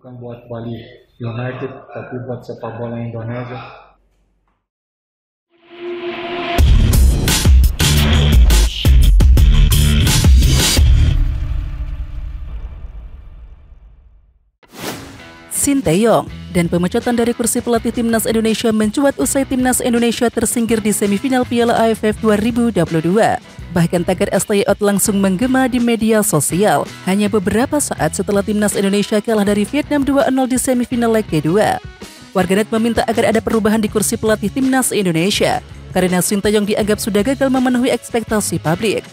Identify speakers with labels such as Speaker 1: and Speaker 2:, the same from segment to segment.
Speaker 1: bukan buat Bali United, tapi buat sepak bola Indonesia.
Speaker 2: Sinteyong dan pemecatan dari kursi pelatih Timnas Indonesia mencuat usai Timnas Indonesia tersingkir di semifinal Piala AFF 2022. Bahkan tagar STY Out langsung menggema di media sosial hanya beberapa saat setelah Timnas Indonesia kalah dari Vietnam 2-0 di semifinal leg kedua. Warganet meminta agar ada perubahan di kursi pelatih Timnas Indonesia karena Sinteyong dianggap sudah gagal memenuhi ekspektasi publik.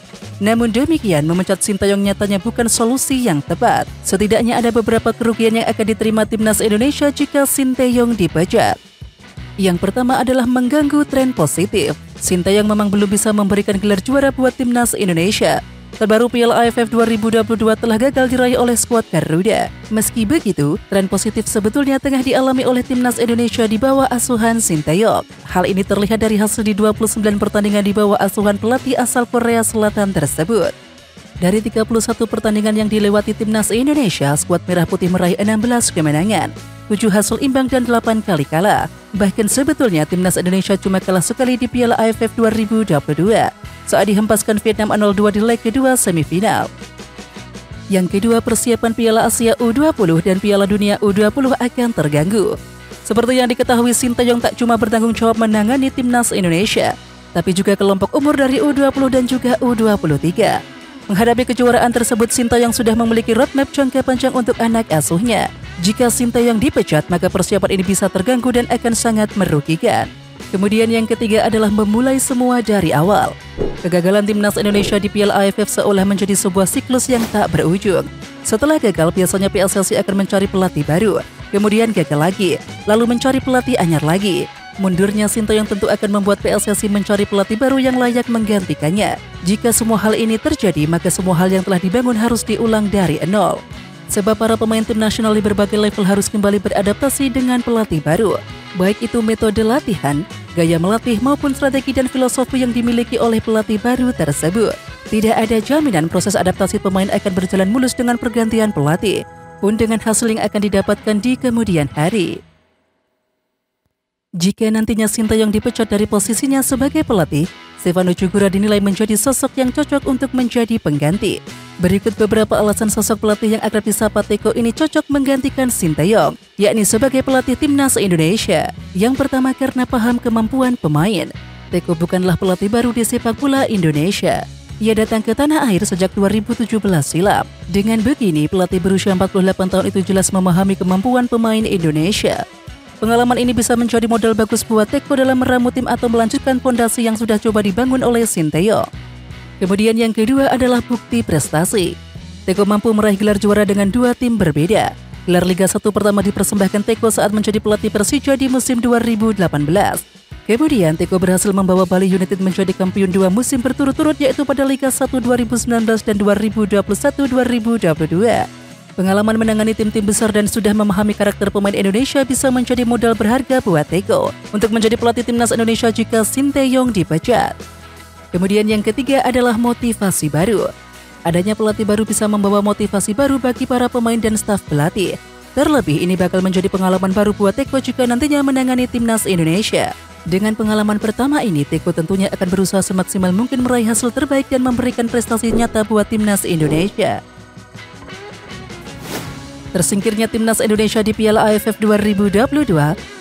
Speaker 2: Namun demikian, memecat Sinteyong nyatanya bukan solusi yang tepat. Setidaknya ada beberapa kerugian yang akan diterima Timnas Indonesia jika Sinteyong dipecat. Yang pertama adalah mengganggu tren positif. Sinteyong memang belum bisa memberikan gelar juara buat Timnas Indonesia. Terbaru Piala AFF 2022 telah gagal diraih oleh skuad Garuda. Meski begitu, tren positif sebetulnya tengah dialami oleh Timnas Indonesia di bawah asuhan Sinteyong. Hal ini terlihat dari hasil di 29 pertandingan di bawah asuhan pelatih asal Korea Selatan tersebut. Dari 31 pertandingan yang dilewati Timnas Indonesia, skuad Merah Putih meraih 16 kemenangan, 7 hasil imbang dan 8 kali kalah. Bahkan sebetulnya Timnas Indonesia cuma kalah sekali di Piala AFF 2022 saat dihempaskan Vietnam 0-2 di leg kedua semifinal. Yang kedua, persiapan Piala Asia U20 dan Piala Dunia U20 akan terganggu. Seperti yang diketahui, Sinteyong tak cuma bertanggung jawab menangani Timnas Indonesia, tapi juga kelompok umur dari U20 dan juga U23. Menghadapi kejuaraan tersebut, Sinteyong sudah memiliki roadmap jangka panjang untuk anak asuhnya. Jika Sinteyong dipecat, maka persiapan ini bisa terganggu dan akan sangat merugikan. Kemudian yang ketiga adalah memulai semua dari awal. Kegagalan Timnas Indonesia di Piala AFF seolah menjadi sebuah siklus yang tak berujung. Setelah gagal, biasanya PSSI akan mencari pelatih baru, kemudian gagal lagi, lalu mencari pelatih anyar lagi. Mundurnya Sinteyong tentu akan membuat PSSI mencari pelatih baru yang layak menggantikannya. Jika semua hal ini terjadi, maka semua hal yang telah dibangun harus diulang dari nol. Sebab para pemain tim nasional di berbagai level harus kembali beradaptasi dengan pelatih baru. Baik itu metode latihan, gaya melatih maupun strategi dan filosofi yang dimiliki oleh pelatih baru tersebut. Tidak ada jaminan proses adaptasi pemain akan berjalan mulus dengan pergantian pelatih, pun dengan hasil yang akan didapatkan di kemudian hari. Jika nantinya Sinteyong dipecat dari posisinya sebagai pelatih, Stefano Cugura dinilai menjadi sosok yang cocok untuk menjadi pengganti. Berikut beberapa alasan sosok pelatih yang akrab disapa Teko ini cocok menggantikan Sinteyong, yakni sebagai pelatih Timnas Indonesia. Yang pertama, karena paham kemampuan pemain. Teko bukanlah pelatih baru di sepak bola Indonesia. Ia datang ke tanah air sejak 2017 silam. Dengan begini, pelatih berusia 48 tahun itu jelas memahami kemampuan pemain Indonesia. Pengalaman ini bisa menjadi modal bagus buat Teko dalam meramu tim atau melanjutkan fondasi yang sudah coba dibangun oleh Sinteyong. Kemudian yang kedua adalah bukti prestasi. Teko mampu meraih gelar juara dengan 2 tim berbeda. Gelar Liga 1 pertama dipersembahkan Teko saat menjadi pelatih Persija di musim 2018. Kemudian Teko berhasil membawa Bali United menjadi kampiun 2 musim berturut-turut, yaitu pada Liga 1 2019 dan 2021-2022. Pengalaman menangani tim-tim besar dan sudah memahami karakter pemain Indonesia bisa menjadi modal berharga buat Teko untuk menjadi pelatih Timnas Indonesia jika Sinteyong dipecat. Kemudian yang ketiga adalah motivasi baru. Adanya pelatih baru bisa membawa motivasi baru bagi para pemain dan staf pelatih. Terlebih ini bakal menjadi pengalaman baru buat Teko jika nantinya menangani Timnas Indonesia. Dengan pengalaman pertama ini, Teko tentunya akan berusaha semaksimal mungkin meraih hasil terbaik dan memberikan prestasi nyata buat Timnas Indonesia. Tersingkirnya Timnas Indonesia di Piala AFF 2022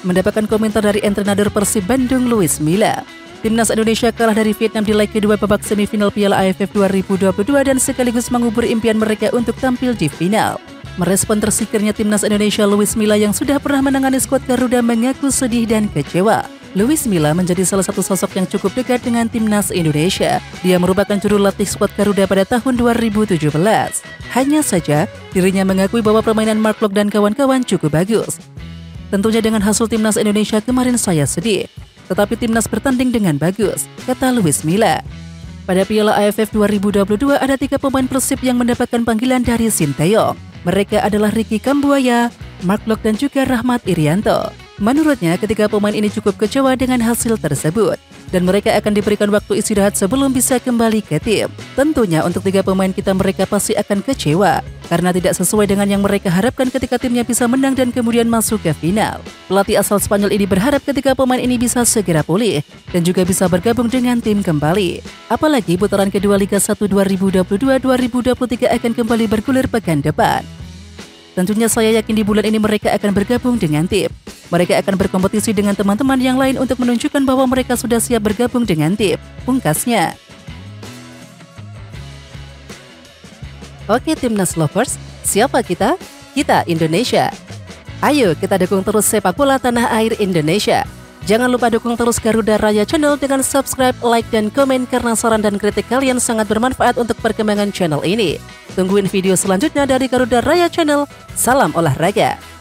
Speaker 2: mendapatkan komentar dari entrenador Persib Bandung Luis Milla. Timnas Indonesia kalah dari Vietnam di leg kedua babak semifinal Piala AFF 2022 dan sekaligus mengubur impian mereka untuk tampil di final. Merespon tersingkirnya Timnas Indonesia, Luis Milla yang sudah pernah menangani skuad Garuda mengaku sedih dan kecewa. Luis Milla menjadi salah satu sosok yang cukup dekat dengan Timnas Indonesia. Dia merupakan juru latih skuad Garuda pada tahun 2017. Hanya saja, dirinya mengakui bahwa permainan Mark Locke dan kawan-kawan cukup bagus. Tentunya dengan hasil Timnas Indonesia kemarin saya sedih, tetapi Timnas bertanding dengan bagus, kata Luis Milla. Pada Piala AFF 2022 ada 3 pemain Persib yang mendapatkan panggilan dari Sinteyong. Mereka adalah Ricky Kambuaya, Mark Locke dan juga Rahmat Irianto. Menurutnya, ketiga pemain ini cukup kecewa dengan hasil tersebut dan mereka akan diberikan waktu istirahat sebelum bisa kembali ke tim. Tentunya untuk 3 pemain kita mereka pasti akan kecewa karena tidak sesuai dengan yang mereka harapkan ketika timnya bisa menang dan kemudian masuk ke final. Pelatih asal Spanyol ini berharap ketika pemain ini bisa segera pulih dan juga bisa bergabung dengan tim kembali. Apalagi putaran kedua Liga 1 2022-2023 akan kembali bergulir pekan depan. Tentunya saya yakin di bulan ini mereka akan bergabung dengan tim. Mereka akan berkompetisi dengan teman-teman yang lain untuk menunjukkan bahwa mereka sudah siap bergabung dengan tim, pungkasnya. Oke Timnas Lovers, siapa kita? Kita Indonesia. Ayo kita dukung terus sepak bola tanah air Indonesia. Jangan lupa dukung terus Garuda Raya Channel dengan subscribe, like, dan komen karena saran dan kritik kalian sangat bermanfaat untuk perkembangan channel ini. Tungguin video selanjutnya dari Garuda Raya Channel. Salam olahraga.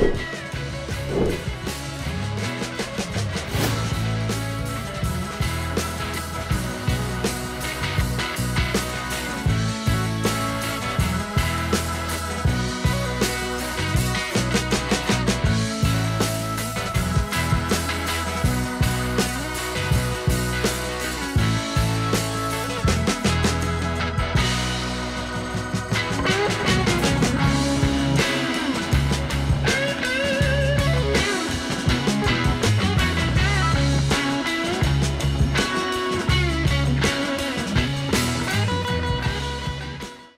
Speaker 3: You